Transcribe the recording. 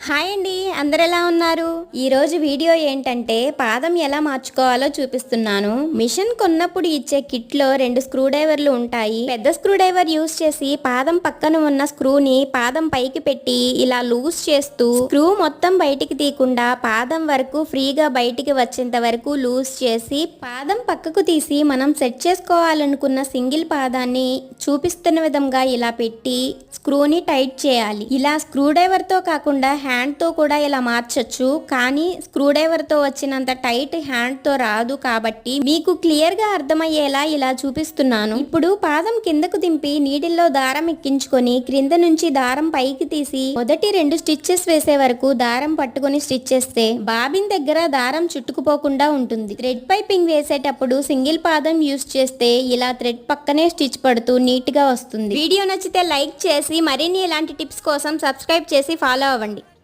Hi అండి, అందరు ఎలా ఉన్నారు? ఈరోజు వీడియో ఏంటంటే పాదం ఎలా మార్చుకోవాలో చూపిస్తున్నాను. మిషన్ కొన్నప్పుడు ఇచ్చే కిట్లో 2 స్క్రూ డ్రైవర్లు ఉంటాయి. పెద్ద స్క్రూ డ్రైవర్ యూస్ చేసి పాదం పక్కన ఉన్న స్క్రూని పాదం పైకి పెట్టి ఇలా లూజ్ చేస్తూ స్క్రూ మొత్తం బయటికి తీయకుండా పాదం వరకు ఫ్రీగా బయటికి వచ్చేంత వరకు లూజ్ చేసి పాదం పక్కకు తీసి మనం సెట్ చేసుకోవాలనుకున్న సింగిల్ పాదాన్ని చూపిస్తున్న విధంగా ఇలా పెట్టి స్క్రూని టైట్ చేయాలి. ఇలా స్క్రూ డ్రైవర్ తో కాకుండా హ్యాండ్ తో కూడా ఇలా మార్చొచ్చు. కానీ స్క్రూ డ్రైవర్ తో వచ్చినంత టైట్ హ్యాండ్ తో రాదు కాబట్టి మీకు క్లియర్ గా అర్థమయ్యేలా ఇలా చూపిస్తున్నాను. ఇప్పుడు పాదం కిందకు దింపి నీడిల్లో దారం ఎక్కించుకొని క్రింద నుంచి దారం పైకి తీసి మొదటి 2 స్టిచ్చెస్ వేసే వరకు దారం పట్టుకొని స్టిచ్ చేస్తే బాబిన్ దగ్గర దారం చుట్టుకుపోకుండా ఉంటుంది. థ్రెడ్ పైపింగ్ వేసేటప్పుడు సింగిల్ పాదం యూస్ చేస్తే ఇలా థ్రెడ్ పక్కనే స్టిచ్ పడుతూ నీట్ గా వస్తుంది. వీడియో నచ్చితే లైక్ చేసి మరిన్ని ఇలాంటి టిప్స్ కోసం సబ్స్క్రైబ్ చేసి ఫాలో అవ్వండి.